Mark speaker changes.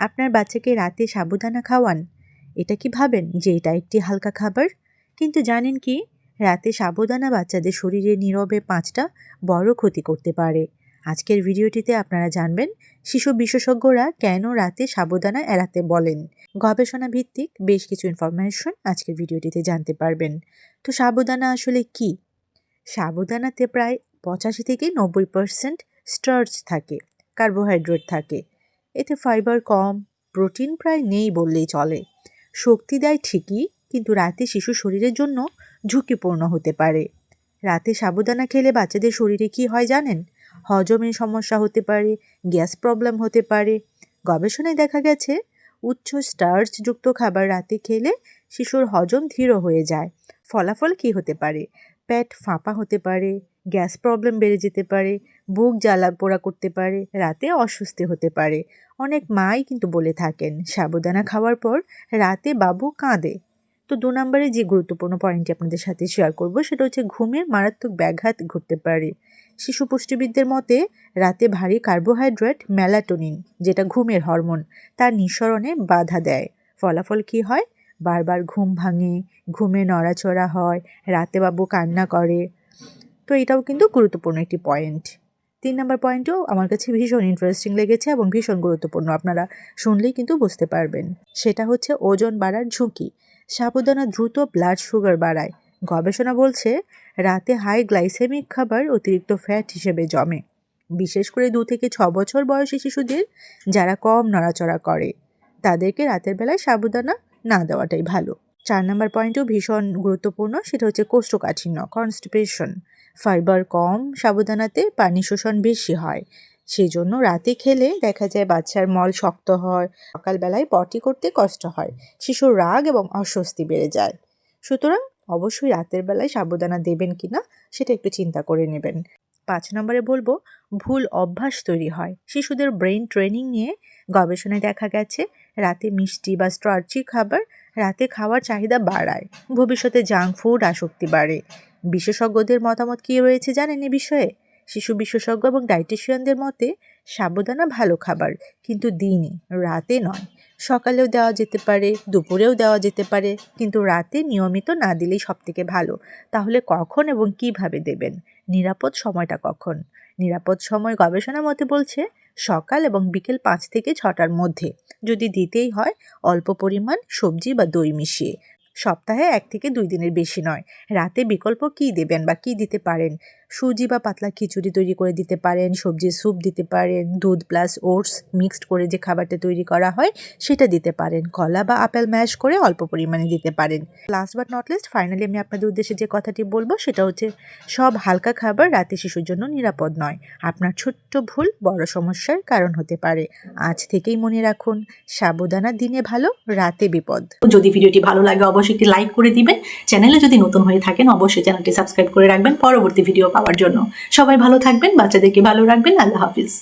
Speaker 1: আপনার বাচ্চাকে রাতে সাবুদানা খাওয়ান, এটা কি ভাবেন যে এটা একটি হালকা খাবার? কিন্তু জানেন কি, রাতে সাবুদানা বাচ্চাদের শরীরে নীরবে 5টা বড় ক্ষতি করতে পারে। আজকের ভিডিওটিতে আপনারা জানবেন শিশু বিশেষজ্ঞরা কেন রাতে সাবুদানা এড়াতে বলেন। গবেষণা ভিত্তিক বেশ কিছু ইনফরমেশন আজকের ভিডিওটিতে জানতে পারবেন। তো সাবুদানা আসলে কি? সাবুদানাতে প্রায় 85 থেকে 90% স্টার্চ থাকে, কার্বোহাইড্রেট থাকে। এতে ফাইবার কম, প্রোটিন প্রায় নেই বললেই চলে। শক্তি দেয় ঠিকই, কিন্তু রাতে শিশু শরীরের জন্য ঝুঁকিপূর্ণ হতে পারে। রাতে সাবুদানা খেলে বাচ্চাদের শরীরে কি হয় জানেন? হজমের সমস্যা হতে পারে, গ্যাস প্রবলেম হতে পারে। গবেষণায় দেখা গেছে উচ্চ স্টার্চযুক্ত খাবার রাতে খেলে শিশুর হজম ধীর হয়ে যায়। ফলাফল কি হতে পারে? পেট ফাঁপা হতে পারে, গ্যাস প্রবলেম বেড়ে যেতে পারে, বুক জ্বালা পোড়া করতে পারে, রাতে অস্বস্তি হতে পারে। অনেক মাই কিন্তু বলে থাকেন সাবুদানা খাওয়ার পর রাতে বাবু কাঁদে। তো 2 নম্বরে যে গুরুত্বপূর্ণ পয়েন্টটি আপনাদের সাথে শেয়ার করব সেটা হচ্ছে ঘুমের মারাত্মক ব্যাঘাত ঘটতে পারে। শিশু পুষ্টিবিদদের মতে রাতে ভারী কার্বোহাইড্রেট মেলাটোনিন, যেটা ঘুমের হরমোন, তার নিঃসরণে বাধা দেয়। ফলাফল কি হয়? বারবার ঘুম ভাঙে, ঘুমে নড়াচড়া হয়, রাতে বাবু কান্না করে। তো এটাও কিন্তু গুরুত্বপূর্ণ একটি পয়েন্ট। 3 নম্বর পয়েন্টও আমার কাছে ভীষণ ইন্টারেস্টিং লেগেছে এবং ভীষণ গুরুত্বপূর্ণ, আপনারা শুনলেই কিন্তু বুঝতে পারবেন। সেটা হচ্ছে ওজন বাড়ার ঝুঁকি। সাবুদানা দ্রুত ব্লাড সুগার বাড়ায়। গবেষণা বলছে রাতে হাই গ্লাইসেমিক খাবার অতিরিক্ত ফ্যাট হিসেবে জমে, বিশেষ করে 2 থেকে 6 বছর বয়সী শিশুদের, যারা কম নড়াচড়া করে। তাদেরকে রাতের বেলায় সাবুদানা না দেওয়াটাই ভালো। 4 নম্বর পয়েন্টও ভীষণ গুরুত্বপূর্ণ, সেটা হচ্ছে কোষ্ঠকাঠিন্য, কনস্টিপেশন। ফাইবার কম সাবুদানাতে, পানি শোষণ বেশি হয়। সেই জন্য রাতে খেলে দেখা যায় বাচ্চার মল শক্ত হয়, সকালবেলায় পটি করতে কষ্ট হয়, শিশুর রাগ এবং অস্বস্তি বেড়ে যায়। সুতরাং অবশ্যই রাতের বেলায় সাবুদানা দেবেন কিনা সেটা একটু চিন্তা করে নেবেন। 5 নম্বরে বলবো ভুল অভ্যাস তৈরি হয়। শিশুদের ব্রেন ট্রেনিং নিয়ে গবেষণায় দেখা গেছে রাতে মিষ্টি বা স্টার্চি খাবার রাতে খাওয়ার চাহিদা বাড়ায়, ভবিষ্যতে জাঙ্ক ফুড আসক্তি বাড়ে। বিশেষজ্ঞদের মতামত কী রয়েছে জানেন এ বিষয়ে? শিশু বিশেষজ্ঞ এবং ডায়েটিশিয়ানদের মতে সাবুদানা ভালো খাবার, কিন্তু দিনে, রাতে নয়। সকালেও দেওয়া যেতে পারে, দুপুরেও দেওয়া যেতে পারে, কিন্তু রাতে নিয়মিত না দিলেই সবথেকে ভালো। তাহলে কখন এবং কিভাবে দেবেন? নিরাপদ সময়টা কখন? নিরাপদ সময় গবেষণা মতে বলছে সকাল এবং বিকেল 5 থেকে 6টার মধ্যে। যদি দিতেই হয় অল্প পরিমাণ সবজি বা দই মিশিয়ে। সপ্তাহে 1 থেকে 2 দিনের বেশি নয়। রাতে বিকল্প কী দেবেন বা কী দিতে পারেন? সুজি বা পাতলা খিচুড়ি তৈরি করে দিতে পারেন, সবজির স্যুপ দিতে পারেন, দুধ প্লাস ওটস মিক্সড করে যে খাবারটা তৈরি করা হয় সেটা দিতে পারেন, কলা বা আপেল ম্যাশ করে অল্প পরিমাণে দিতে পারেন। Last but not list, finally আমি আপনাদের উদ্দেশ্যে যে কথাটি বলবো সেটা হচ্ছে সব হালকা খাবার রাতে শিশুর জন্য নিরাপদ নয়। আপনার ছোট্ট ভুল বড় সমস্যার কারণ হতে পারে। আজ থেকেই মনে রাখুন, সাবুদানা দিনে ভালো, রাতে বিপদ।
Speaker 2: যদি ভিডিওটি ভালো লাগে অবশ্যই একটি লাইক করে দিবেন। চ্যানেলে যদি নতুন হয়ে থাকেন অবশ্যই চ্যানেলটি সাবস্ক্রাইব করে রাখবেন পরবর্তী ভিডিও পাওয়ার জন্য। সবাই ভালো থাকবেন, বাচ্চাদেরকে ভালো রাখবেন। আল্লাহ হাফিজ।